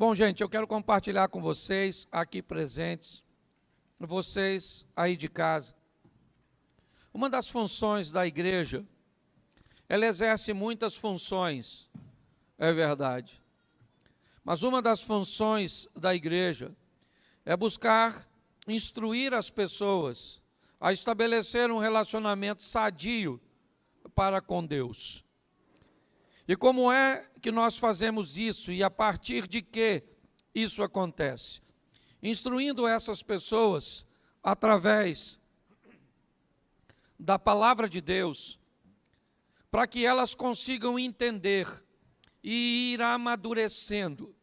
Bom, gente, eu quero compartilhar com vocês aqui presentes, vocês aí de casa. Uma das funções da igreja, ela exerce muitas funções, é verdade. Mas uma das funções da igreja é buscar instruir as pessoas a estabelecer um relacionamento sadio para com Deus. E como é que nós fazemos isso e a partir de que isso acontece? Instruindo essas pessoas através da palavra de Deus, para que elas consigam entender e ir amadurecendo.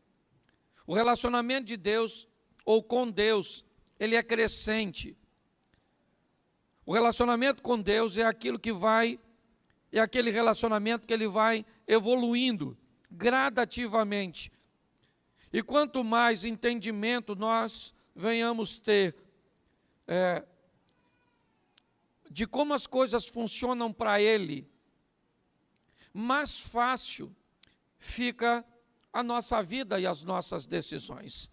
O relacionamento de Deus ou com Deus, ele é crescente. O relacionamento com Deus é aquilo que vai, é aquele relacionamento que ele vai evoluindo gradativamente. E quanto mais entendimento nós venhamos ter de como as coisas funcionam para ele, mais fácil fica a nossa vida e as nossas decisões.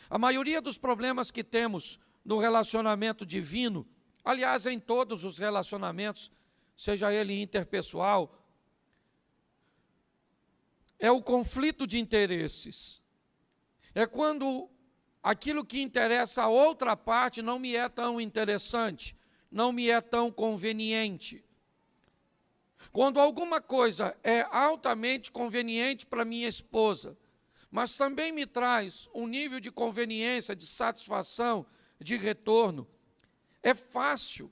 A maioria dos problemas que temos no relacionamento divino, aliás, em todos os relacionamentos, seja ele interpessoal, é o conflito de interesses. É quando aquilo que interessa a outra parte não me é tão interessante, não me é tão conveniente. Quando alguma coisa é altamente conveniente para minha esposa, mas também me traz um nível de conveniência, de satisfação, de retorno, é fácil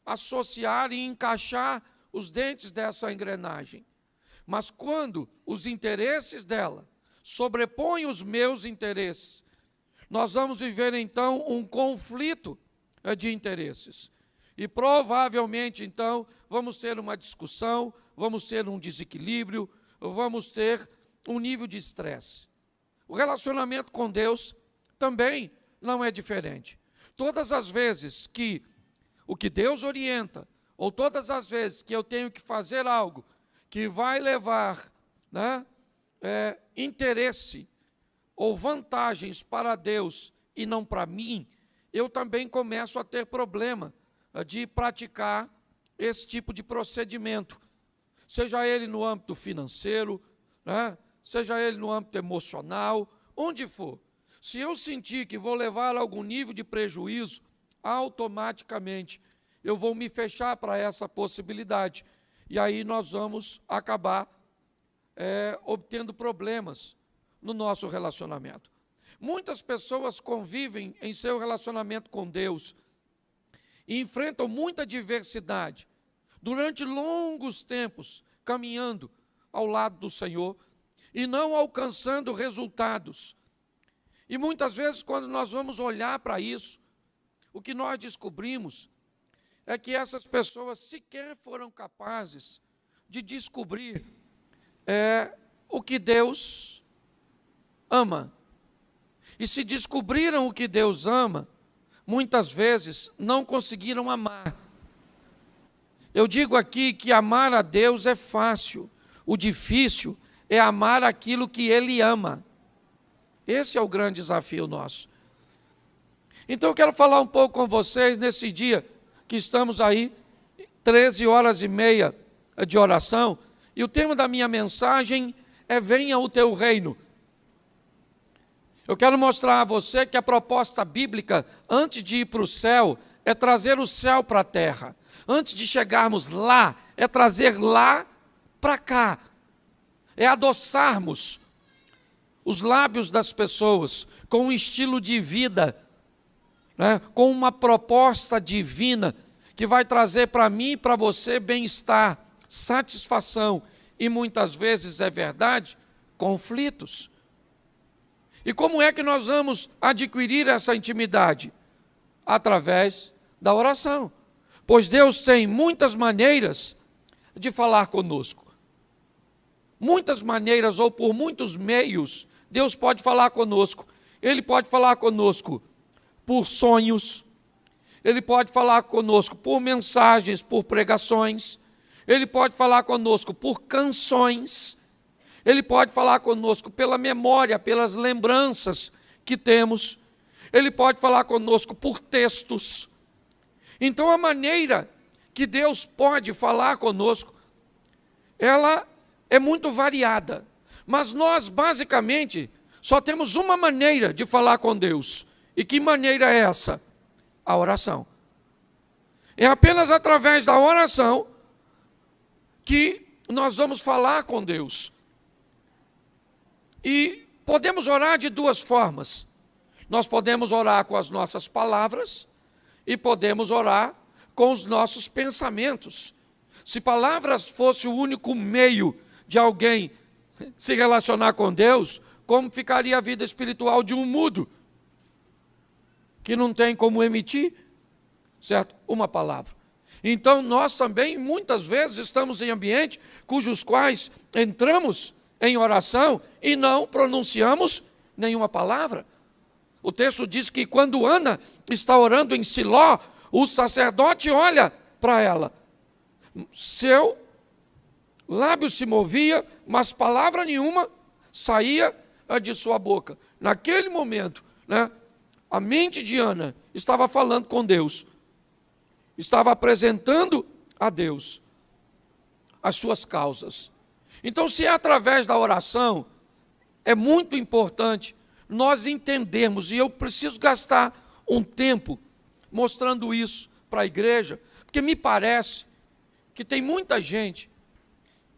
associar e encaixar os dentes dessa engrenagem. Mas quando os interesses dela sobrepõem os meus interesses, nós vamos viver então um conflito de interesses. E provavelmente então vamos ter uma discussão, vamos ter um desequilíbrio, vamos ter um nível de estresse. O relacionamento com Deus também não é diferente. Todas as vezes que o que Deus orienta, ou todas as vezes que eu tenho que fazer algo que vai levar interesse ou vantagens para Deus e não para mim, eu também começo a ter problema de praticar esse tipo de procedimento, seja ele no âmbito financeiro, seja ele no âmbito emocional, onde for. Se eu sentir que vou levar a algum nível de prejuízo, automaticamente eu vou me fechar para essa possibilidade. E aí nós vamos acabar obtendo problemas no nosso relacionamento. Muitas pessoas convivem em seu relacionamento com Deus e enfrentam muita diversidade durante longos tempos, caminhando ao lado do Senhor e não alcançando resultados. E muitas vezes, quando nós vamos olhar para isso, o que nós descobrimos é que essas pessoas sequer foram capazes de descobrir o que Deus ama. E se descobriram o que Deus ama, muitas vezes não conseguiram amar. Eu digo aqui que amar a Deus é fácil, o difícil é amar aquilo que Ele ama. Esse é o grande desafio nosso. Então eu quero falar um pouco com vocês nesse dia que estamos aí, 13h30 de oração, e o tema da minha mensagem é Venha o Teu Reino. Eu quero mostrar a você que a proposta bíblica, antes de ir para o céu, é trazer o céu para a terra. Antes de chegarmos lá, é trazer lá para cá. É adoçarmos os lábios das pessoas com um estilo de vida, com uma proposta divina que vai trazer para mim e para você bem-estar, satisfação e muitas vezes, é verdade, conflitos. E como é que nós vamos adquirir essa intimidade? Através da oração. Pois Deus tem muitas maneiras de falar conosco. Muitas maneiras ou por muitos meios, Deus pode falar conosco. Ele pode falar conosco por sonhos, Ele pode falar conosco por mensagens, por pregações, Ele pode falar conosco por canções, Ele pode falar conosco pela memória, pelas lembranças que temos. Ele pode falar conosco por textos. Então, a maneira que Deus pode falar conosco, ela é muito variada. Mas nós, basicamente, só temos uma maneira de falar com Deus. E que maneira é essa? A oração. É apenas através da oração que nós vamos falar com Deus. E podemos orar de duas formas. Nós podemos orar com as nossas palavras e podemos orar com os nossos pensamentos. Se palavras fosse o único meio de alguém se relacionar com Deus, como ficaria a vida espiritual de um mudo, que não tem como emitir, certo? Uma palavra. Então, nós também, muitas vezes, estamos em ambientes cujos quais entramos em oração e não pronunciamos nenhuma palavra. O texto diz que quando Ana está orando em Siló, o sacerdote olha para ela. Seu lábio se movia, mas palavra nenhuma saía de sua boca. Naquele momento, a mente de Ana estava falando com Deus, estava apresentando a Deus as suas causas. Então, se é através da oração, é muito importante nós entendermos, e eu preciso gastar um tempo mostrando isso para a igreja, porque me parece que tem muita gente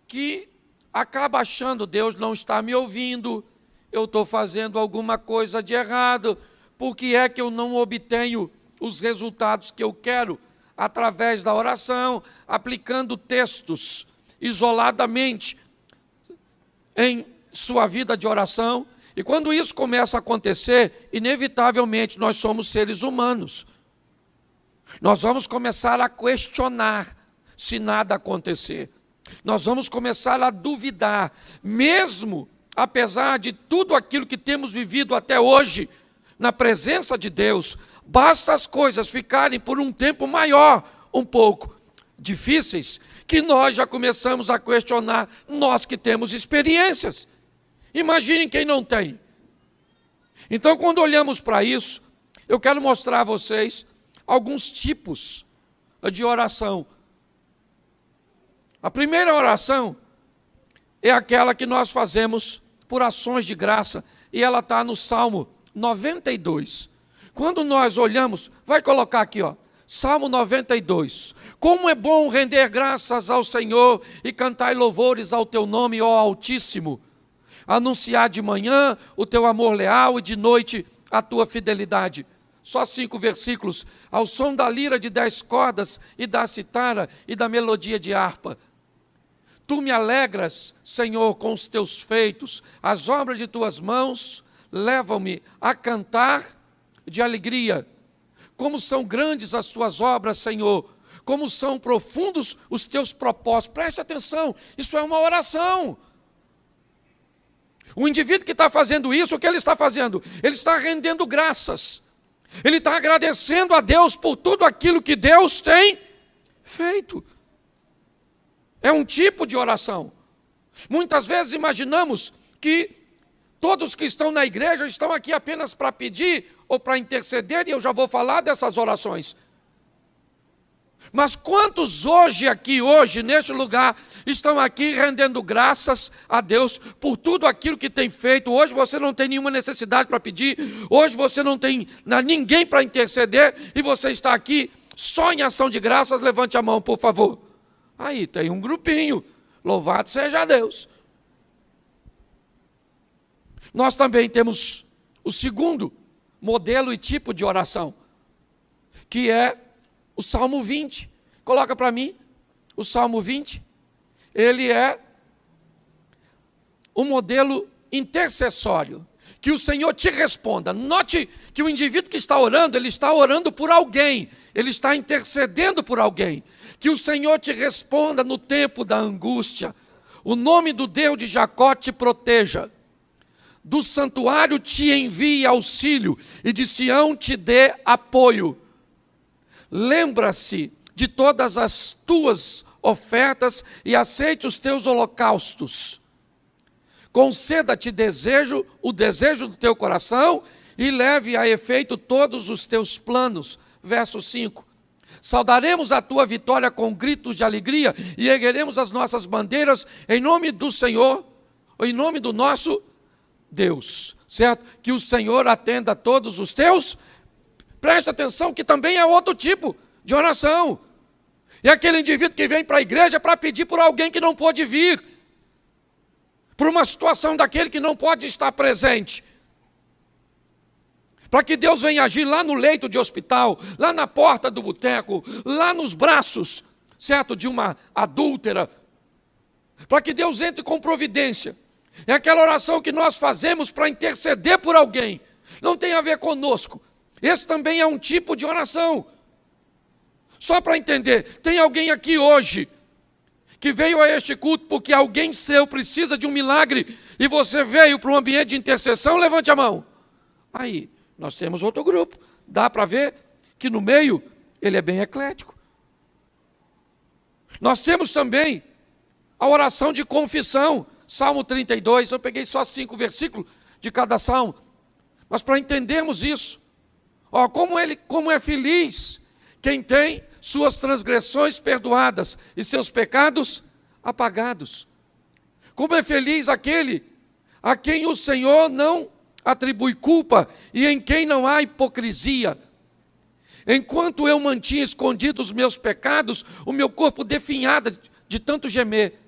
que acaba achando Deus não está me ouvindo, eu estou fazendo alguma coisa de errado, porque é que eu não obtenho os resultados que eu quero através da oração, aplicando textos isoladamente em sua vida de oração. E quando isso começa a acontecer, inevitavelmente nós somos seres humanos. Nós vamos começar a questionar se nada acontecer. Nós vamos começar a duvidar, mesmo apesar de tudo aquilo que temos vivido até hoje, na presença de Deus, basta as coisas ficarem por um tempo maior, um pouco difíceis, que nós já começamos a questionar, nós que temos experiências. Imaginem quem não tem. Então, quando olhamos para isso, eu quero mostrar a vocês alguns tipos de oração. A primeira oração é aquela que nós fazemos por ações de graça, e ela está no Salmo 92. Quando nós olhamos, vai colocar aqui, Salmo 92. Como é bom render graças ao Senhor e cantar louvores ao teu nome, ó Altíssimo. Anunciar de manhã o teu amor leal e de noite a tua fidelidade. Só 5 versículos. Ao som da lira de 10 cordas e da citara e da melodia de harpa. Tu me alegras, Senhor, com os teus feitos. As obras de tuas mãos levam-me a cantar de alegria. Como são grandes as tuas obras, Senhor. Como são profundos os teus propósitos. Preste atenção, isso é uma oração. O indivíduo que está fazendo isso, o que ele está fazendo? Ele está rendendo graças. Ele está agradecendo a Deus por tudo aquilo que Deus tem feito. É um tipo de oração. Muitas vezes imaginamos que todos que estão na igreja estão aqui apenas para pedir ou para interceder, e eu já vou falar dessas orações. Mas quantos hoje, neste lugar, estão aqui rendendo graças a Deus por tudo aquilo que tem feito? Hoje você não tem nenhuma necessidade para pedir, hoje você não tem ninguém para interceder, e você está aqui só em ação de graças. Levante a mão, por favor. Aí tem um grupinho, louvado seja Deus. Nós também temos o segundo modelo e tipo de oração, que é o Salmo 20, coloca para mim, o Salmo 20, ele é um modelo intercessório, que o Senhor te responda. Note que o indivíduo que está orando, ele está orando por alguém, ele está intercedendo por alguém, que o Senhor te responda no tempo da angústia, o nome do Deus de Jacó te proteja, do santuário te envie auxílio, e de Sião te dê apoio. Lembra-se de todas as tuas ofertas e aceite os teus holocaustos. conceda-te o desejo do teu coração e leve a efeito todos os teus planos. Verso 5. Saudaremos a tua vitória com gritos de alegria e ergueremos as nossas bandeiras em nome do Senhor, em nome do nosso Deus. Certo? Que o Senhor atenda a todos os teus. Preste atenção que também é outro tipo de oração. É aquele indivíduo que vem para a igreja para pedir por alguém que não pôde vir, por uma situação daquele que não pode estar presente, para que Deus venha agir lá no leito de hospital, lá na porta do boteco, lá nos braços, certo, de uma adúltera, para que Deus entre com providência. É aquela oração que nós fazemos para interceder por alguém, não tem a ver conosco. Esse também é um tipo de oração. Só para entender, tem alguém aqui hoje que veio a este culto porque alguém seu precisa de um milagre e você veio para um ambiente de intercessão? Levante a mão. Aí, nós temos outro grupo. Dá para ver que no meio ele é bem eclético. Nós temos também a oração de confissão. Salmo 32, eu peguei só 5 versículos de cada salmo. Mas para entendermos isso, como é feliz quem tem suas transgressões perdoadas e seus pecados apagados. Como é feliz aquele a quem o Senhor não atribui culpa e em quem não há hipocrisia. Enquanto eu mantinha escondidos os meus pecados, o meu corpo definhava de tanto gemer.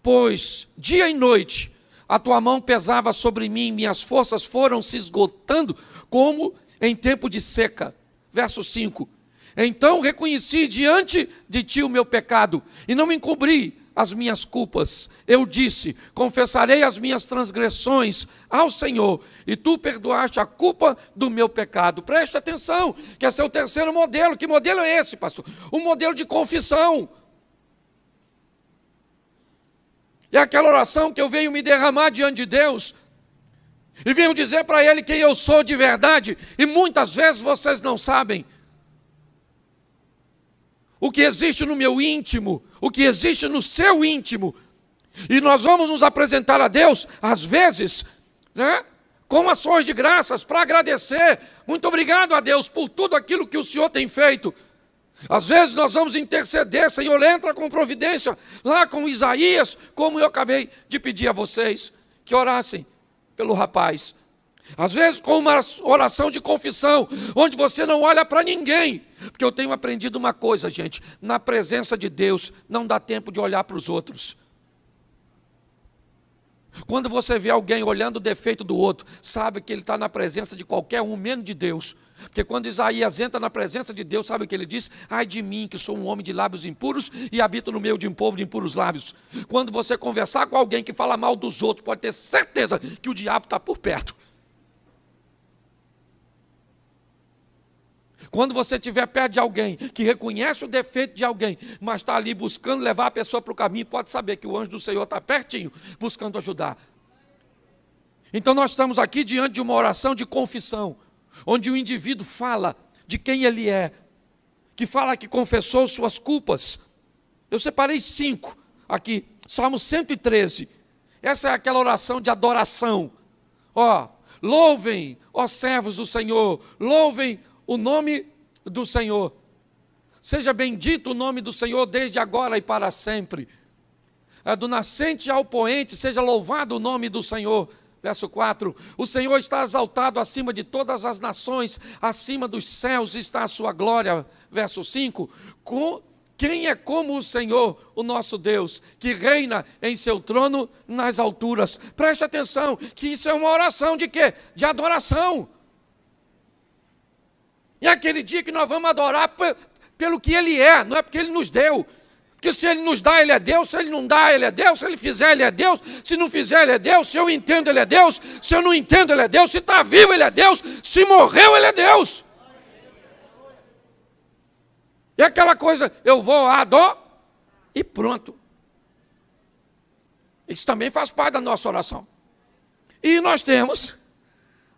Pois dia e noite a tua mão pesava sobre mim, minhas forças foram se esgotando como em tempo de seca. Verso 5. Então reconheci diante de ti o meu pecado e não me encobri as minhas culpas. Eu disse, confessarei as minhas transgressões ao Senhor e tu perdoaste a culpa do meu pecado. Preste atenção, que esse é o terceiro modelo. Que modelo é esse, pastor? O modelo de confissão. É aquela oração que eu venho me derramar diante de Deus e venho dizer para Ele quem eu sou de verdade, e muitas vezes vocês não sabem o que existe no meu íntimo, o que existe no seu íntimo, e nós vamos nos apresentar a Deus, às vezes, né, com ações de graças, para agradecer. Muito obrigado a Deus por tudo aquilo que o Senhor tem feito. Às vezes nós vamos interceder, Senhor, entra com providência, lá com Isaías, como eu acabei de pedir a vocês, que orassem pelo rapaz. Às vezes com uma oração de confissão, onde você não olha para ninguém, porque eu tenho aprendido uma coisa, gente, na presença de Deus, não dá tempo de olhar para os outros. Quando você vê alguém olhando o defeito do outro, sabe que ele está na presença de qualquer um, menos de Deus. Porque quando Isaías entra na presença de Deus, sabe o que ele diz? Ai de mim, que sou um homem de lábios impuros e habito no meio de um povo de impuros lábios. Quando você conversar com alguém que fala mal dos outros, pode ter certeza que o diabo está por perto. Quando você estiver perto de alguém que reconhece o defeito de alguém, mas está ali buscando levar a pessoa para o caminho, pode saber que o anjo do Senhor está pertinho, buscando ajudar. Então nós estamos aqui diante de uma oração de confissão, onde o indivíduo fala de quem ele é, que fala que confessou suas culpas. Eu separei 5 aqui, Salmo 113, essa é aquela oração de adoração. Louvem, ó servos do Senhor, louvem o nome do Senhor. Seja bendito o nome do Senhor desde agora e para sempre. Do nascente ao poente, seja louvado o nome do Senhor. Verso 4, o Senhor está exaltado acima de todas as nações, acima dos céus está a sua glória. Verso 5, quem é como o Senhor, o nosso Deus, que reina em seu trono nas alturas? Preste atenção, que isso é uma oração de quê? De adoração. E é aquele dia que nós vamos adorar pelo que Ele é, não é porque Ele nos deu. Porque se Ele nos dá, Ele é Deus. Se Ele não dá, Ele é Deus. Se Ele fizer, Ele é Deus. Se não fizer, Ele é Deus. Se eu entendo, Ele é Deus. Se eu não entendo, Ele é Deus. Se está vivo, Ele é Deus. Se morreu, Ele é Deus. E aquela coisa, eu vou adorar e pronto. Isso também faz parte da nossa oração. E nós temos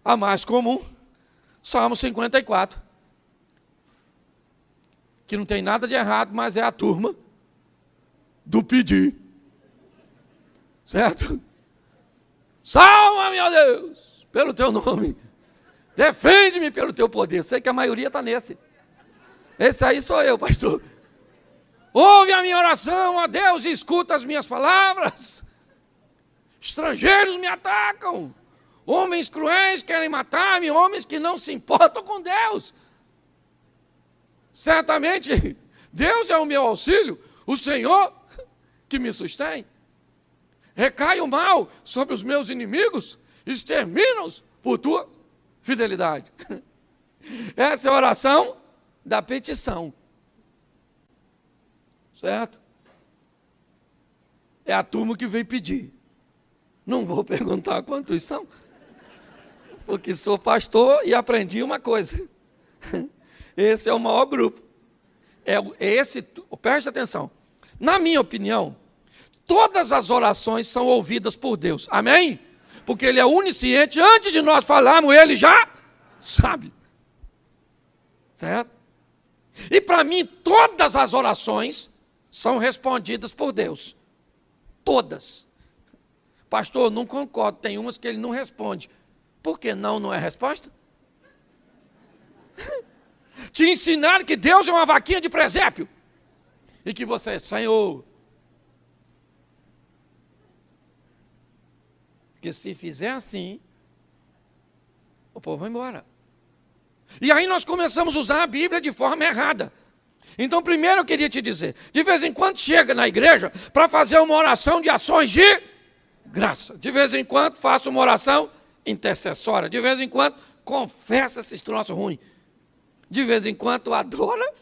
a mais comum, Salmo 54. Que não tem nada de errado, mas é a turma do pedir. Certo? Salva-me, ó Deus, pelo teu nome. Defende-me pelo teu poder. Sei que a maioria está nesse. Esse aí sou eu, pastor. Ouve a minha oração, ó Deus, e escuta as minhas palavras. Estrangeiros me atacam. Homens cruéis querem matar-me, homens que não se importam com Deus. Certamente, Deus é o meu auxílio, o Senhor que me sustém. Recai o mal sobre os meus inimigos, extermina-os por tua fidelidade. Essa é a oração da petição. Certo? É a turma que veio pedir. Não vou perguntar quantos são, porque sou pastor e aprendi uma coisa. Esse é o maior grupo. Preste atenção. Na minha opinião, todas as orações são ouvidas por Deus. Amém? Porque Ele é onisciente. Antes de nós falarmos, Ele já sabe. Certo? E para mim, todas as orações são respondidas por Deus. Todas. Pastor, não concordo. Tem umas que Ele não responde. Por que não é resposta? Te ensinaram que Deus é uma vaquinha de presépio. E que você, Senhor. Porque se fizer assim, o povo vai embora. E aí nós começamos a usar a Bíblia de forma errada. Então, primeiro eu queria te dizer, de vez em quando chega na igreja para fazer uma oração de ações de graça. De vez em quando faça uma oração intercessória. De vez em quando confessa esses troços ruins. De vez em quando adora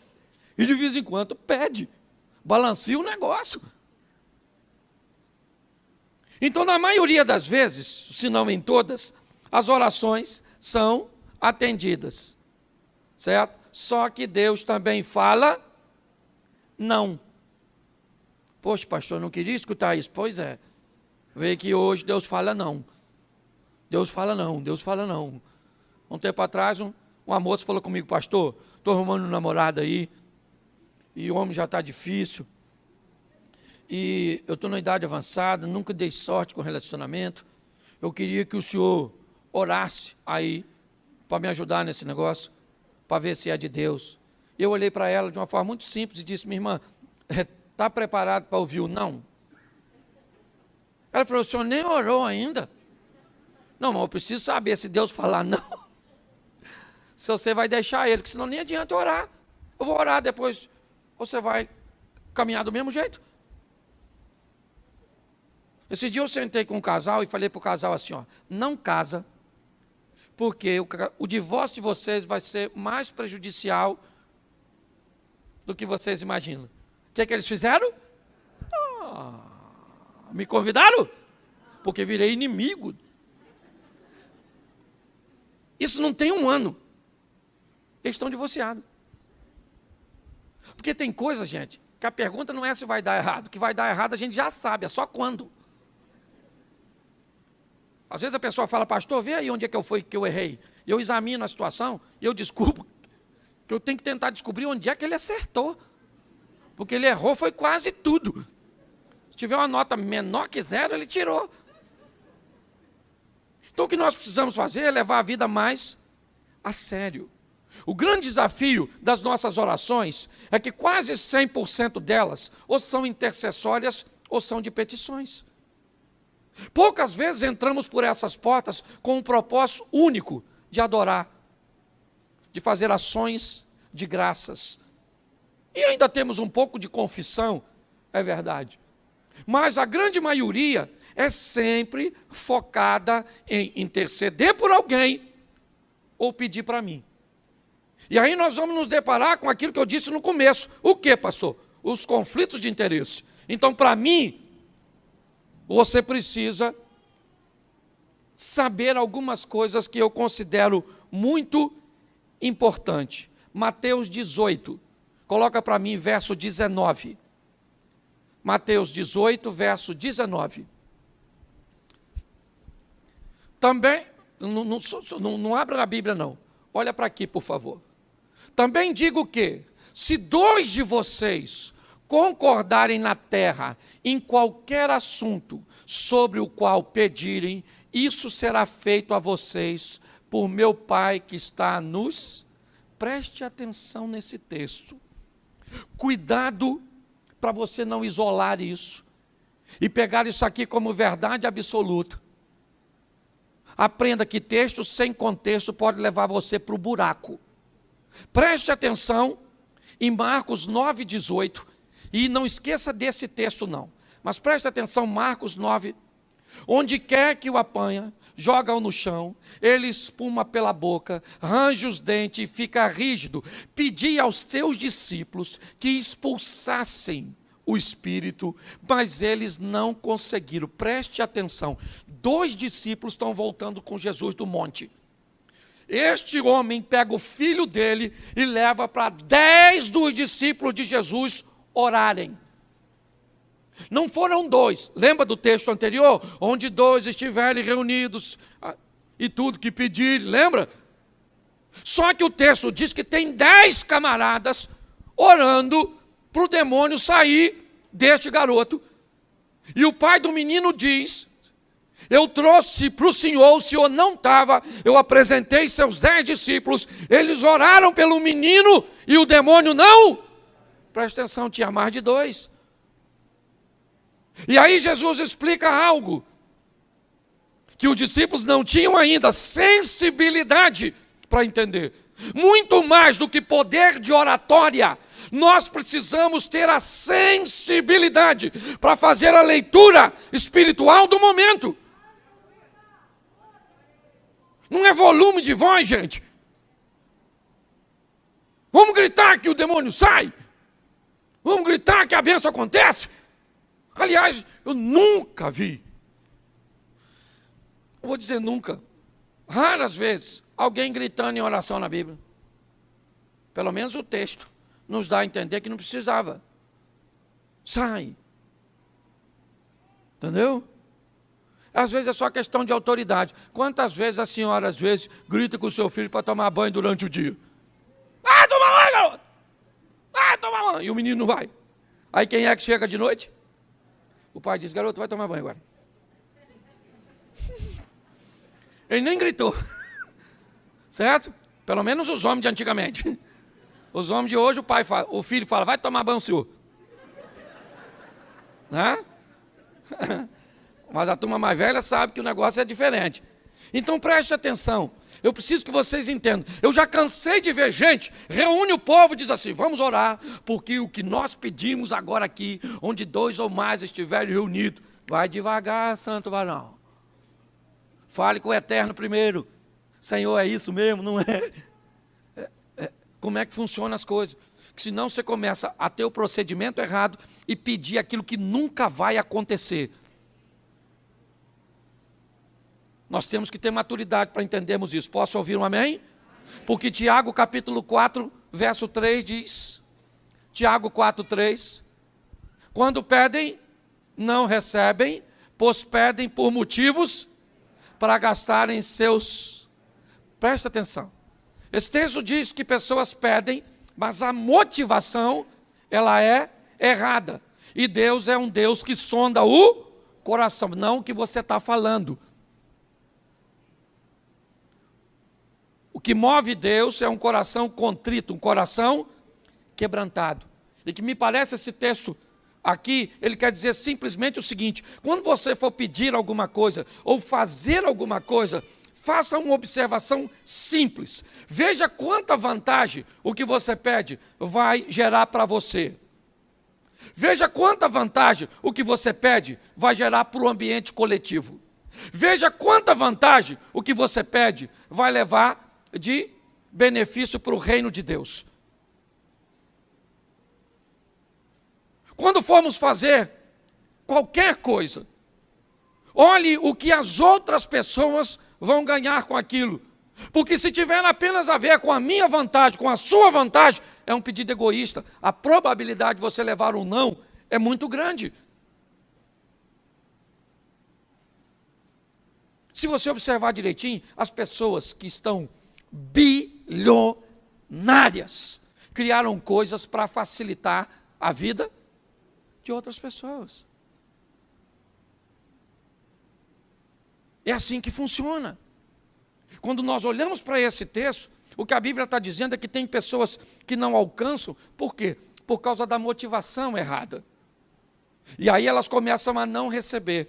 e de vez em quando pede. Balanceia o negócio. Então, na maioria das vezes, se não em todas, as orações são atendidas. Certo? Só que Deus também fala não. Poxa, pastor, eu não queria escutar isso. Pois é. Vê que hoje Deus fala não. Deus fala não, Deus fala não. Um tempo atrás, uma moça falou comigo, pastor, estou arrumando um namorado aí, e o homem já está difícil, e eu estou na idade avançada, nunca dei sorte com relacionamento, eu queria que o senhor orasse aí, para me ajudar nesse negócio, para ver se é de Deus. Eu olhei para ela de uma forma muito simples e disse, minha irmã, está preparado para ouvir o não? Ela falou, o senhor nem orou ainda? Não, mas eu preciso saber se Deus falar não. Se você vai deixar ele, que senão nem adianta orar. Eu vou orar depois, você vai caminhar do mesmo jeito. Esse dia eu sentei com um casal e falei para o casal assim, ó, não casa, porque o divórcio de vocês vai ser mais prejudicial do que vocês imaginam. O que é que eles fizeram? Me convidaram? Porque virei inimigo. Isso não tem um ano. Eles estão divorciados. Porque tem coisa, gente, que a pergunta não é se vai dar errado. O que vai dar errado a gente já sabe, é só quando. Às vezes a pessoa fala, pastor, vê aí onde é que eu errei. Eu examino a situação e eu descubro que eu tenho que tentar descobrir onde é que ele acertou. Porque ele errou foi quase tudo. Se tiver uma nota menor que 0, ele tirou. Então o que nós precisamos fazer é levar a vida mais a sério. O grande desafio das nossas orações é que quase 100% delas ou são intercessórias ou são de petições. Poucas vezes entramos por essas portas com um propósito único de adorar, de fazer ações de graças. E ainda temos um pouco de confissão, é verdade. Mas a grande maioria é sempre focada em interceder por alguém ou pedir para mim. E aí nós vamos nos deparar com aquilo que eu disse no começo. O que, pastor? Os conflitos de interesse. Então, para mim, você precisa saber algumas coisas que eu considero muito importantes. Mateus 18, coloca para mim verso 19. Mateus 18, verso 19. Também, não abra na Bíblia não, olha para aqui por favor. Também digo que, se 2 de vocês concordarem na terra em qualquer assunto sobre o qual pedirem, isso será feito a vocês por meu Pai que está nos... Preste atenção nesse texto. Cuidado para você não isolar isso e pegar isso aqui como verdade absoluta. Aprenda que texto sem contexto pode levar você para o buraco. Preste atenção em Marcos 9,18. E não esqueça desse texto não. Mas preste atenção, Marcos 9. Onde quer que o apanha, joga-o no chão, ele espuma pela boca, range os dentes e fica rígido. Pedi aos teus discípulos que expulsassem o espírito, mas eles não conseguiram. Preste atenção, 2 discípulos estão voltando com Jesus do monte. Este homem pega o filho dele e leva para 10 dos discípulos de Jesus orarem. Não foram 2, lembra do texto anterior? Onde 2 estiverem reunidos e tudo que pedirem, lembra? Só que o texto diz que tem 10 camaradas orando para o demônio sair deste garoto. E o pai do menino diz: eu trouxe para o senhor não estava, eu apresentei seus 10 discípulos, eles oraram pelo menino e o demônio não. Presta atenção, tinha mais de 2. E aí Jesus explica algo que os discípulos não tinham ainda sensibilidade para entender. Muito mais do que poder de oratória, nós precisamos ter a sensibilidade para fazer a leitura espiritual do momento. Não é volume de voz, gente. Vamos gritar que o demônio sai. Vamos gritar que a bênção acontece. Aliás, eu nunca vi, vou dizer nunca, raras vezes, alguém gritando em oração na Bíblia. Pelo menos o texto nos dá a entender que não precisava. Sai. Entendeu? Às vezes é só questão de autoridade. Quantas vezes a senhora, às vezes, grita com o seu filho para tomar banho durante o dia? Vai tomar banho, garoto! Vai tomar banho! E o menino não vai. Aí quem é que chega de noite? O pai diz: garoto, vai tomar banho agora. Ele nem gritou. Certo? Pelo menos os homens de antigamente. Os homens de hoje, o filho fala: vai tomar banho, senhor. Né? Mas a turma mais velha sabe que o negócio é diferente. Então preste atenção. Eu preciso que vocês entendam. Eu já cansei de ver gente, reúne o povo e diz assim: vamos orar, porque o que nós pedimos agora aqui, onde 2 ou mais estiverem reunidos, vai devagar, santo varão. Fale com o Eterno primeiro. Senhor, é isso mesmo? Não é? Como é que funcionam as coisas? Que senão você começa a ter o procedimento errado e pedir aquilo que nunca vai acontecer. Nós temos que ter maturidade para entendermos isso. Posso ouvir um amém? Porque Tiago capítulo 4, verso 3 diz, Tiago 4, 3, quando pedem, não recebem, pois pedem por motivos para gastarem seus... Presta atenção. Esse texto diz que pessoas pedem, mas a motivação, ela é errada. E Deus é um Deus que sonda o coração, não o que você está falando. O que move Deus é um coração contrito, um coração quebrantado. E que me parece esse texto aqui, ele quer dizer simplesmente o seguinte: quando você for pedir alguma coisa ou fazer alguma coisa, faça uma observação simples. Veja quanta vantagem o que você pede vai gerar para você. Veja quanta vantagem o que você pede vai gerar para o ambiente coletivo. Veja quanta vantagem o que você pede vai levar de benefício para o reino de Deus. Quando formos fazer qualquer coisa, olhe o que as outras pessoas vão ganhar com aquilo. Porque se tiver apenas a ver com a minha vantagem, com a sua vantagem, é um pedido egoísta. A probabilidade de você levar um não é muito grande. Se você observar direitinho, as pessoas que estão bilionárias criaram coisas para facilitar a vida de outras pessoas. É assim que funciona. Quando nós olhamos para esse texto, o que a Bíblia está dizendo é que tem pessoas que não alcançam, por quê? Por causa da motivação errada. E aí elas começam a não receber.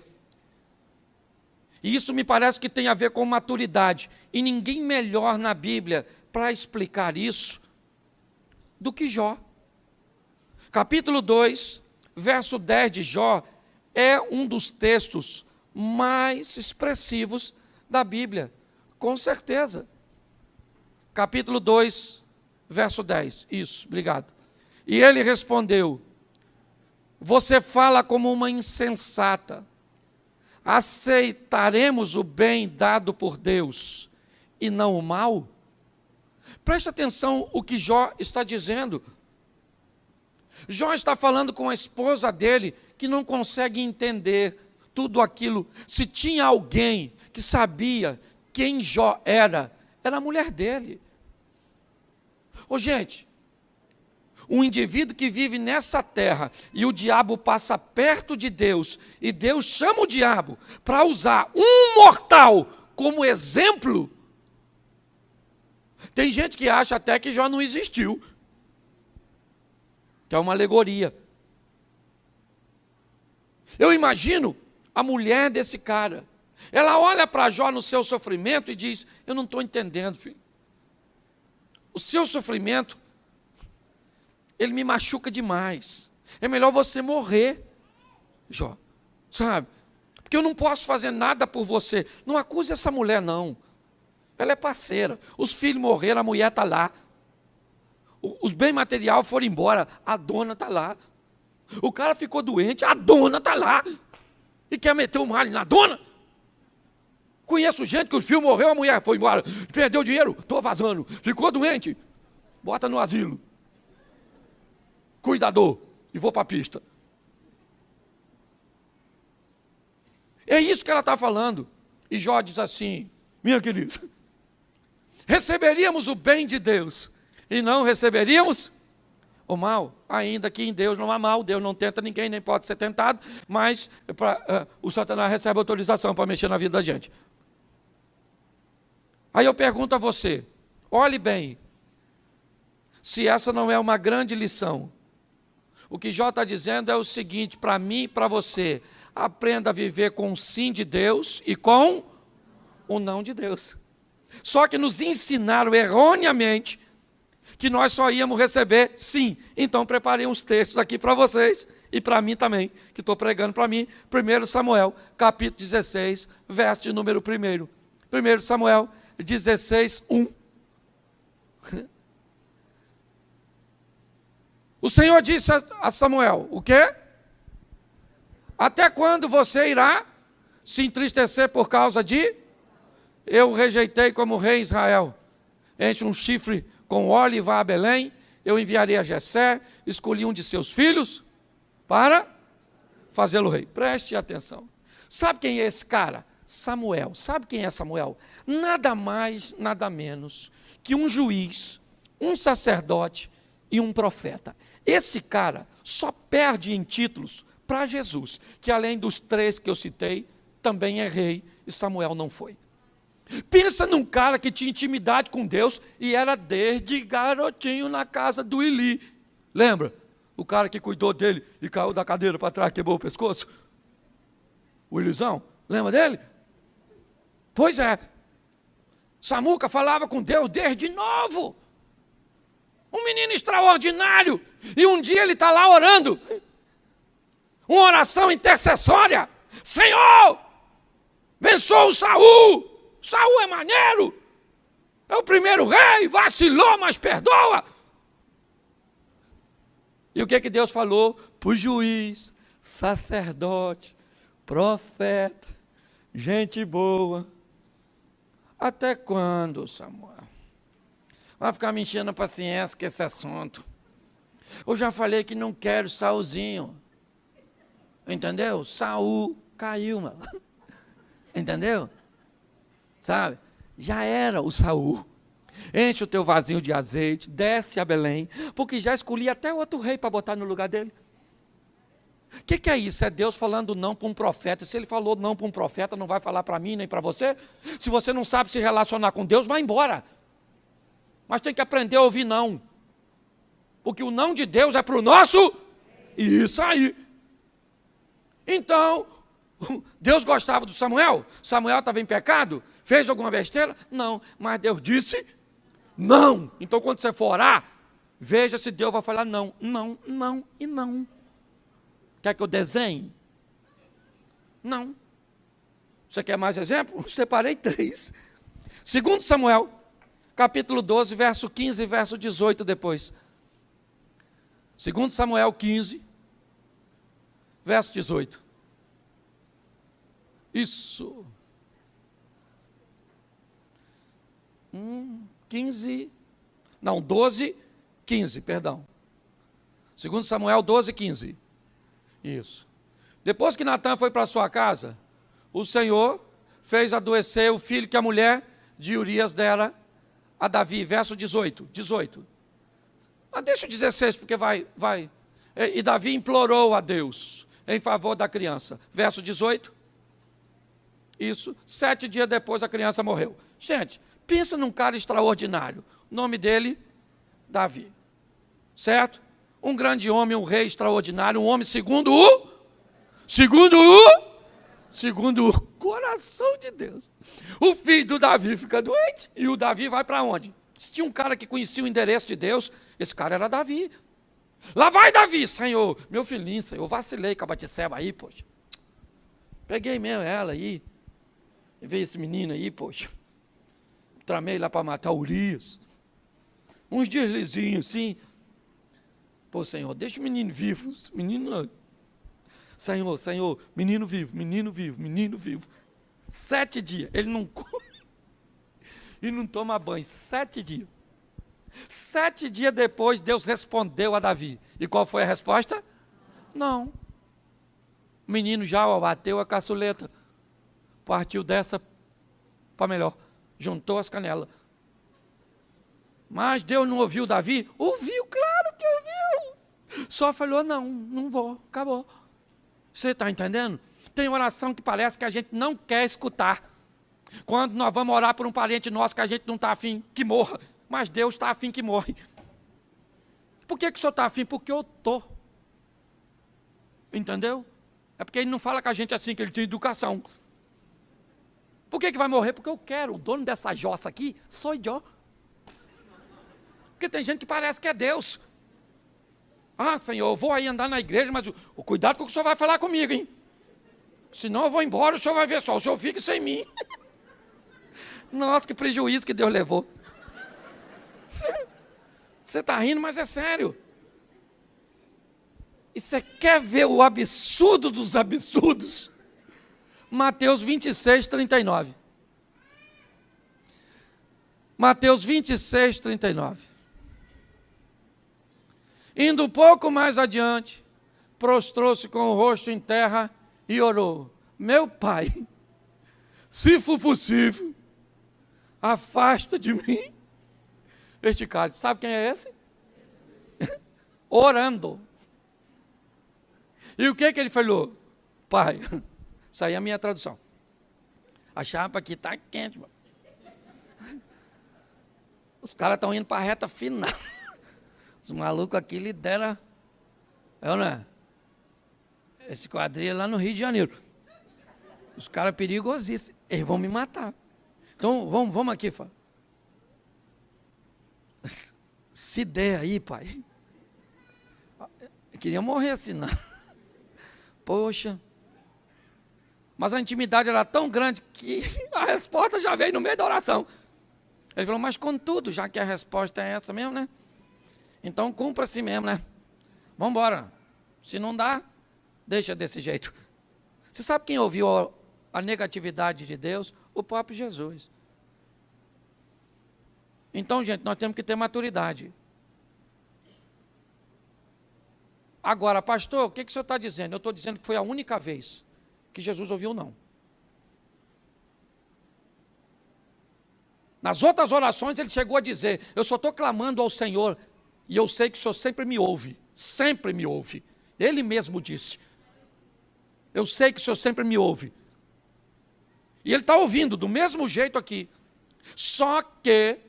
E isso me parece que tem a ver com maturidade. E ninguém melhor na Bíblia para explicar isso do que Jó. Capítulo 2, verso 10 de Jó, é um dos textos mais expressivos da Bíblia, com certeza. Capítulo 2, verso 10, isso, obrigado. E ele respondeu: você fala como uma insensata. Aceitaremos o bem dado por Deus e não o mal? Preste atenção o que Jó está dizendo. Jó está falando com a esposa dele, que não consegue entender tudo aquilo. Se tinha alguém que sabia quem Jó era a mulher dele. Ô gente, um indivíduo que vive nessa terra e o diabo passa perto de Deus, e Deus chama o diabo para usar um mortal como exemplo. Tem gente que acha até que Jó não existiu, que é uma alegoria. Eu imagino a mulher desse cara. Ela olha para Jó no seu sofrimento e diz: eu não estou entendendo, filho. O seu sofrimento, ele me machuca demais. É melhor você morrer, Jó. Sabe? Porque eu não posso fazer nada por você. Não acuse essa mulher, não. Ela é parceira. Os filhos morreram, a mulher está lá. Os bens materiais foram embora, a dona está lá. O cara ficou doente, a dona está lá. E quer meter um malho na dona? Conheço gente que o filho morreu, a mulher foi embora. Perdeu dinheiro, estou vazando. Ficou doente, bota no asilo. Cuidador, e vou para a pista. É isso que ela está falando. E Jó diz assim: minha querida, receberíamos o bem de Deus e não receberíamos o mal, ainda que em Deus não há mal. Deus não tenta ninguém, nem pode ser tentado, mas o Satanás recebe autorização para mexer na vida da gente. Aí eu pergunto a você, olhe bem, se essa não é uma grande lição. O que Jó está dizendo é o seguinte, para mim e para você: aprenda a viver com o sim de Deus e com o não de Deus. Só que nos ensinaram erroneamente que nós só íamos receber sim. Então preparei uns textos aqui para vocês e para mim também, que estou pregando para mim. 1 Samuel, capítulo 16, verso de número 1. 1 Samuel 16, 1. O Senhor disse a Samuel: o quê? Até quando você irá se entristecer por causa de... eu rejeitei como rei Israel. Enche um chifre com óleo e vá a Belém. Eu enviarei a Jessé, escolhi um de seus filhos para fazê-lo rei. Preste atenção. Sabe quem é esse cara? Samuel. Sabe quem é Samuel? Nada mais, nada menos que um juiz, um sacerdote e um profeta. Esse cara só perde em títulos para Jesus, que além dos 3 que eu citei, também é rei, e Samuel não foi. Pensa num cara que tinha intimidade com Deus e era desde garotinho na casa do Eli. Lembra? O cara que cuidou dele e caiu da cadeira para trás, quebrou o pescoço? O Elisão, lembra dele? Pois é. Samuca falava com Deus desde novo. Um menino extraordinário. E um dia ele está lá orando. Uma oração intercessória. Senhor, abençoa o Saul. Saul é maneiro. É o primeiro rei. Vacilou, mas perdoa. E o que Deus falou? Para o juiz, sacerdote, profeta, gente boa. Até quando, Samuel? Vai ficar me enchendo a paciência com esse assunto. Eu já falei que não quero Saulzinho. Entendeu? Saul caiu, mano. Entendeu? Sabe? Já era o Saul. Enche o teu vasinho de azeite, desce a Belém, porque já escolhi até outro rei para botar no lugar dele. O que é isso? É Deus falando não para um profeta. Se ele falou não para um profeta, não vai falar para mim nem para você? Se você não sabe se relacionar com Deus, vai embora. Mas tem que aprender a ouvir não. Porque o não de Deus é para o nosso. Isso aí. Então, Deus gostava do Samuel? Samuel estava em pecado? Fez alguma besteira? Não. Mas Deus disse não. Então, quando você for orar, veja se Deus vai falar não, não, não e não. Quer que eu desenhe? Não. Você quer mais exemplo? Separei 3. 2 Samuel, capítulo 12, verso 15 e verso 18 depois. 2 Samuel 15, verso 18. Isso. 12, 15, perdão. 2 Samuel 12, 15. Isso. Depois que Natã foi para sua casa, o Senhor fez adoecer o filho que a mulher de Urias dera a Davi. Verso 18. Mas deixa o 16, porque vai. E Davi implorou a Deus em favor da criança. Verso 18. Isso. 7 dias depois a criança morreu. Gente, pensa num cara extraordinário. O nome dele, Davi. Certo? Um grande homem, um rei extraordinário, um homem segundo o coração de Deus. O filho do Davi fica doente e o Davi vai para onde? Se tinha um cara que conhecia o endereço de Deus, esse cara era Davi. Lá vai Davi, Senhor, meu filhinho, Senhor, eu vacilei com a Batseba aí, poxa. Peguei mesmo ela aí, e veio esse menino aí, poxa. Tramei lá para matar Urias. Uns deslizinhos assim. Pô, Senhor, deixa o menino vivo. Menino, Senhor, menino vivo. 7 dias. Ele não come e não toma banho. 7 dias. 7 dias depois, Deus respondeu a Davi. E qual foi a resposta? Não. O menino já bateu a caçuleta. Partiu dessa para melhor. Juntou as canelas. Mas Deus não ouviu Davi? Ouviu, claro que ouviu. Só falou, não vou, acabou. Você está entendendo? Tem oração que parece que a gente não quer escutar. Quando nós vamos orar por um parente nosso que a gente não está afim que morra, mas Deus está afim que morre. Por que o senhor está afim? Porque eu estou. Entendeu? É porque ele não fala com a gente assim, que ele tem educação. Por que vai morrer? Porque eu quero. O dono dessa jossa aqui sou eu. Porque tem gente que parece que é Deus. Ah, Senhor, eu vou aí andar na igreja, mas o cuidado com o que o senhor vai falar comigo, hein? Senão eu vou embora, o senhor vai ver só, o senhor fica sem mim. Nossa, que prejuízo que Deus levou. Você está rindo, mas é sério. E você quer ver o absurdo dos absurdos? Mateus 26, 39. Mateus 26, 39. Indo um pouco mais adiante, prostrou-se com o rosto em terra e orou. Meu Pai, se for possível, afasta de mim este cálice. Sabe quem é esse? Orando. E o que ele falou? Pai, isso aí é a minha tradução. A chapa aqui está quente, mano. Os caras estão indo para a reta final. Os malucos aqui lideram, não é? Esse quadrilha lá no Rio de Janeiro. Os caras perigosíssimos. Eles vão me matar. Então, vamos aqui, fala. Se der aí, pai. Eu queria morrer assim, não. Poxa. Mas a intimidade era tão grande que a resposta já veio no meio da oração. Ele falou, mas contudo, já que a resposta é essa mesmo, né? Então cumpra assim mesmo, né? Vamos embora. Se não dá, deixa desse jeito. Você sabe quem ouviu a negatividade de Deus? O próprio Jesus. Então, gente, nós temos que ter maturidade. Agora, pastor, o que o senhor está dizendo? Eu estou dizendo que foi a única vez que Jesus ouviu não. Nas outras orações ele chegou a dizer, eu só estou clamando ao Senhor, e eu sei que o Senhor sempre me ouve, ele mesmo disse, Eu sei que o Senhor sempre me ouve. E Ele está ouvindo do mesmo jeito aqui. Só que,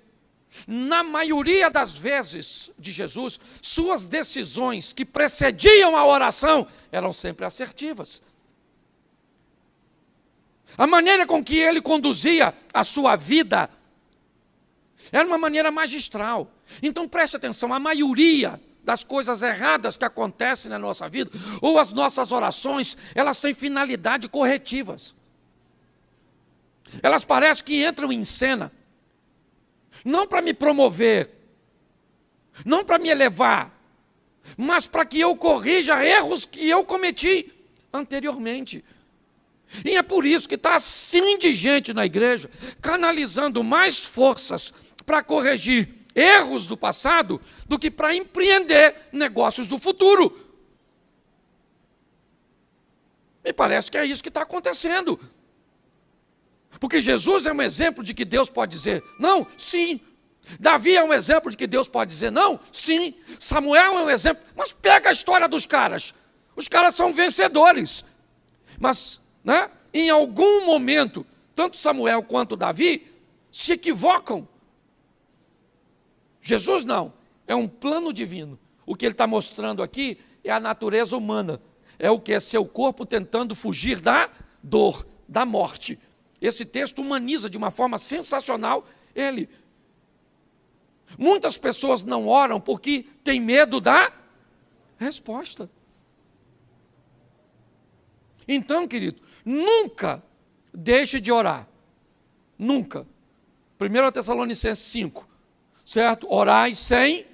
na maioria das vezes de Jesus, suas decisões que precediam a oração eram sempre assertivas. A maneira com que Ele conduzia a sua vida era uma maneira magistral. Então preste atenção, a maioria das coisas erradas que acontecem na nossa vida, ou as nossas orações, elas têm finalidade corretivas. Elas parecem que entram em cena, não para me promover, não para me elevar, mas para que eu corrija erros que eu cometi anteriormente. E é por isso que está assim de gente na igreja, canalizando mais forças para corrigir erros do passado do que para empreender negócios do futuro. Me parece que é isso que está acontecendo. Porque Jesus é um exemplo de que Deus pode dizer não, sim. Davi é um exemplo de que Deus pode dizer não, sim. Samuel é um exemplo. Mas pega a história dos caras. Os caras são vencedores. Mas, em algum momento, tanto Samuel quanto Davi se equivocam. Jesus não, é um plano divino. O que ele está mostrando aqui é a natureza humana. É o que é seu corpo tentando fugir da dor, da morte. Esse texto humaniza de uma forma sensacional ele. Muitas pessoas não oram porque têm medo da resposta. Então, querido, nunca deixe de orar. Nunca. 1 Tessalonicenses 5. Certo? Orai sem,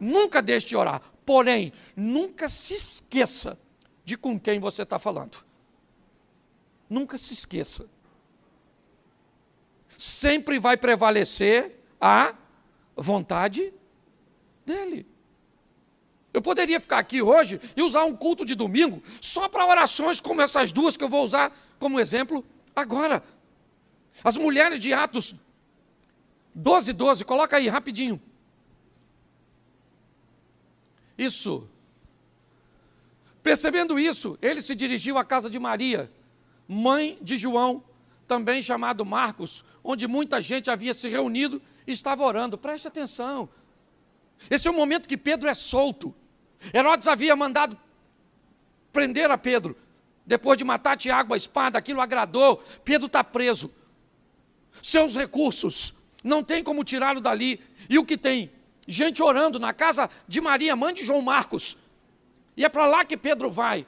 nunca deixe de orar. Porém, nunca se esqueça de com quem você está falando. Nunca se esqueça. Sempre vai prevalecer a vontade dele. Eu poderia ficar aqui hoje e usar um culto de domingo só para orações como essas duas que eu vou usar como exemplo agora. As mulheres de Atos 12, coloca aí, rapidinho. Isso. Percebendo isso, ele se dirigiu à casa de Maria, mãe de João, também chamado Marcos, onde muita gente havia se reunido e estava orando. Preste atenção. Esse é o momento que Pedro é solto. Herodes havia mandado prender a Pedro. Depois de matar Tiago a espada, aquilo agradou. Pedro está preso. Seus recursos não tem como tirá-lo dali. E o que tem? Gente orando na casa de Maria, mãe de João Marcos. E é para lá que Pedro vai.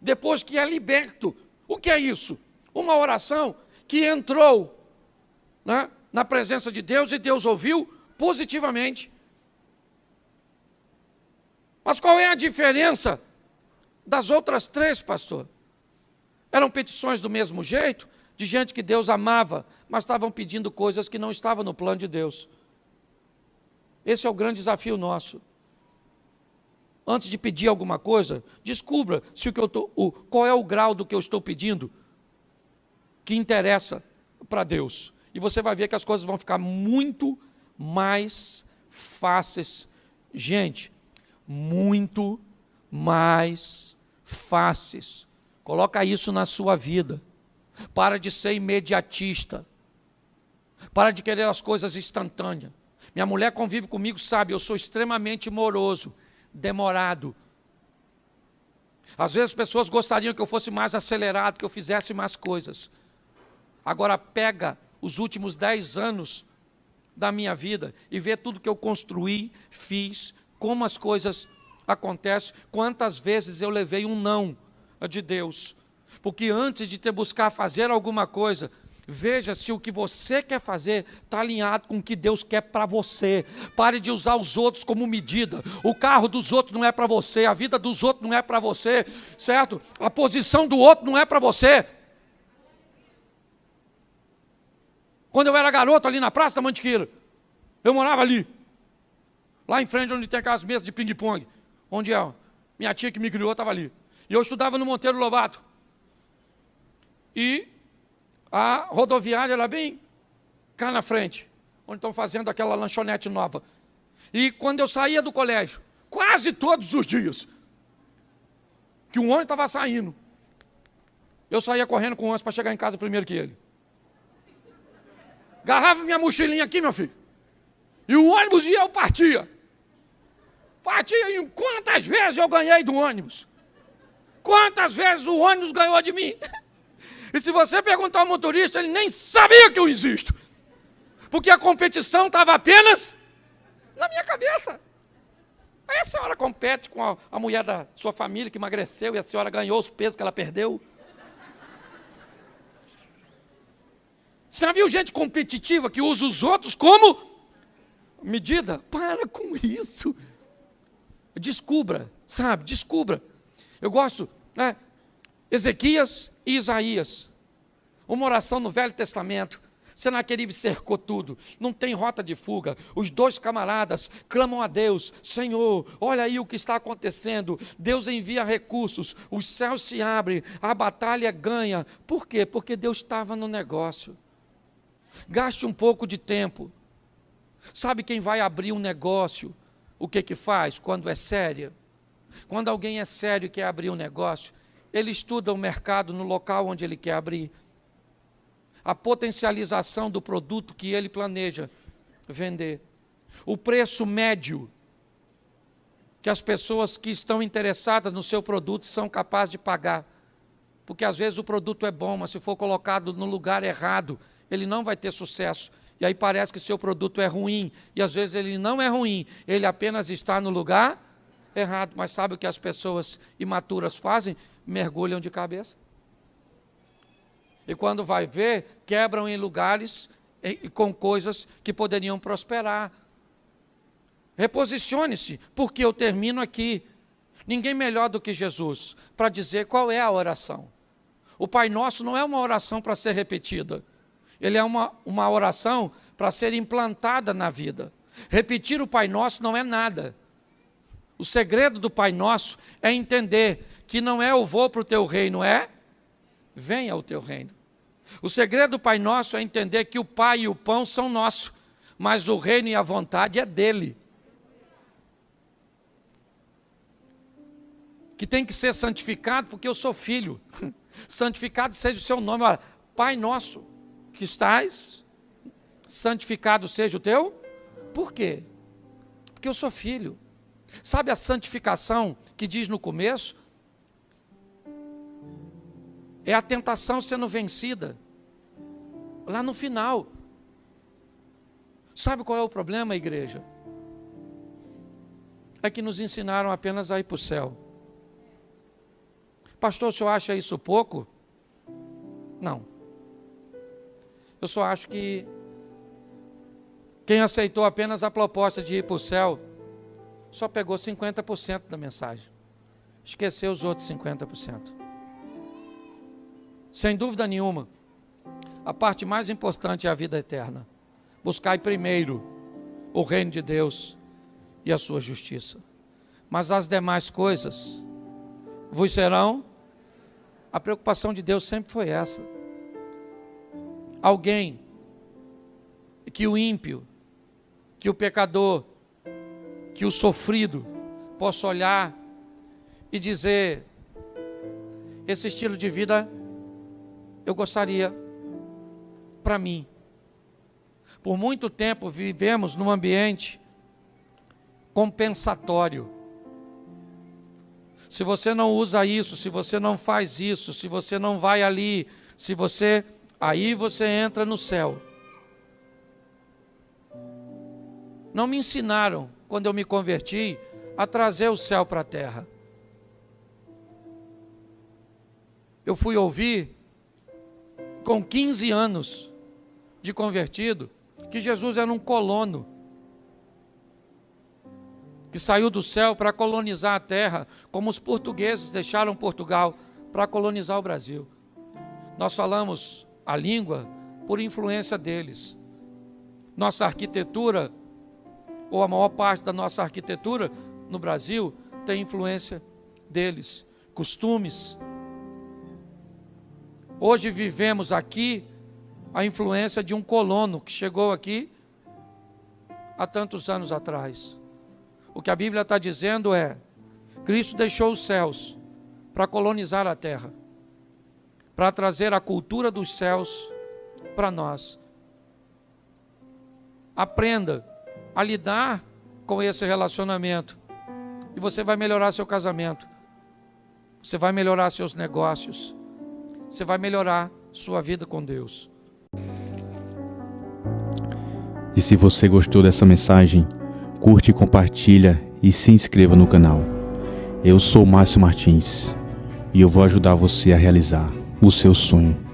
Depois que é liberto. O que é isso? Uma oração que entrou na presença de Deus e Deus ouviu positivamente. Mas qual é a diferença das outras três, pastor? Eram petições do mesmo jeito? De gente que Deus amava, mas estavam pedindo coisas que não estavam no plano de Deus. Esse é o grande desafio nosso. Antes de pedir alguma coisa, descubra se qual é o grau do que eu estou pedindo que interessa para Deus. E você vai ver que as coisas vão ficar muito mais fáceis. Gente, muito mais fáceis. Coloca isso na sua vida. Para de ser imediatista. Para de querer as coisas instantâneas. Minha mulher convive comigo, sabe, eu sou extremamente moroso, demorado. Às vezes as pessoas gostariam que eu fosse mais acelerado, que eu fizesse mais coisas. Agora pega os últimos 10 anos da minha vida e vê tudo que eu construí, fiz, como as coisas acontecem, quantas vezes eu levei um não de Deus. Porque antes de buscar fazer alguma coisa, veja se o que você quer fazer está alinhado com o que Deus quer para você. Pare de usar os outros como medida. O carro dos outros não é para você, a vida dos outros não é para você, certo? A posição do outro não é para você. Quando eu era garoto ali na Praça da Mantiqueira, eu morava ali, lá em frente onde tem aquelas mesas de ping-pong, onde minha tia que me criou estava ali. E eu estudava no Monteiro Lobato. E a rodoviária era bem cá na frente, onde estão fazendo aquela lanchonete nova. E quando eu saía do colégio, quase todos os dias, que um ônibus estava saindo, Eu saía correndo com o ônibus para chegar em casa primeiro que ele. Agarrava minha mochilinha aqui, meu filho. E o ônibus ia, eu partia. Partia em quantas vezes eu ganhei do ônibus. Quantas vezes o ônibus ganhou de mim. E se você perguntar ao motorista, ele nem sabia que eu existo. Porque a competição estava apenas na minha cabeça. Aí a senhora compete com a mulher da sua família que emagreceu e a senhora ganhou os pesos que ela perdeu. Você já viu gente competitiva que usa os outros como medida? Para com isso. Descubra, sabe? Descubra. Eu gosto, né? Ezequias e Isaías. Uma oração no Velho Testamento. Senaqueribe cercou tudo, não tem rota de fuga. Os dois camaradas clamam a Deus: Senhor, olha aí o que está acontecendo. Deus envia recursos, os céus se abrem, a batalha ganha. Por quê? Porque Deus estava no negócio. Gaste um pouco de tempo. Sabe quem vai abrir um negócio? O que faz quando é sério? Quando alguém é sério e quer abrir um negócio, ele estuda o mercado no local onde ele quer abrir. A potencialização do produto que ele planeja vender. O preço médio que as pessoas que estão interessadas no seu produto são capazes de pagar. Porque às vezes o produto é bom, mas se for colocado no lugar errado, ele não vai ter sucesso. E aí parece que seu produto é ruim. E às vezes ele não é ruim, ele apenas está no lugar errado. Mas sabe o que as pessoas imaturas fazem? Mergulham de cabeça. E quando vai ver, quebram em lugares com coisas que poderiam prosperar. Reposicione-se, porque eu termino aqui. Ninguém melhor do que Jesus para dizer qual é a oração. O Pai Nosso não é uma oração para ser repetida. Ele é uma oração para ser implantada na vida. Repetir o Pai Nosso não é nada. O segredo do Pai Nosso é entender que não é eu vou para o teu reino, é venha o teu reino. O segredo do Pai Nosso é entender que o Pai e o pão são nossos, mas o reino e a vontade é dele. Que tem que ser santificado porque eu sou filho. Santificado seja o seu nome. Olha, Pai Nosso que estás, santificado seja o teu. Por quê? Porque eu sou filho. Sabe a santificação que diz no começo? É a tentação sendo vencida. Lá no final. Sabe qual é o problema, igreja? É que nos ensinaram apenas a ir para o céu. Pastor, o senhor acha isso pouco? Não. Eu só acho que quem aceitou apenas a proposta de ir para o céu só pegou 50% da mensagem. Esqueceu os outros 50%. Sem dúvida nenhuma, a parte mais importante é a vida eterna. Buscai primeiro o reino de Deus e a sua justiça. Mas as demais coisas vos serão. A preocupação de Deus sempre foi essa. Alguém que o ímpio, que o pecador, que o sofrido possa olhar e dizer: esse estilo de vida eu gostaria para mim. Por muito tempo vivemos num ambiente compensatório. Se você não usa isso, se você não faz isso, se você não vai ali, aí você entra no céu. Não me ensinaram, quando eu me converti, a trazer o céu para a terra. Eu fui ouvir, com 15 anos de convertido, que Jesus era um colono, que saiu do céu para colonizar a terra, como os portugueses deixaram Portugal para colonizar o Brasil. Nós falamos a língua por influência deles. Nossa arquitetura, ou a maior parte da nossa arquitetura no Brasil, tem influência deles. Costumes. Hoje vivemos aqui a influência de um colono que chegou aqui há tantos anos atrás. O que a Bíblia está dizendo é: Cristo deixou os céus para colonizar a terra. para trazer a cultura dos céus para nós. Aprenda a lidar com esse relacionamento e você vai melhorar seu casamento, você vai melhorar seus negócios, você vai melhorar sua vida com Deus. E se você gostou dessa mensagem, curte, compartilha e se inscreva no canal. Eu sou Márcio Martins e eu vou ajudar você a realizar o seu sonho.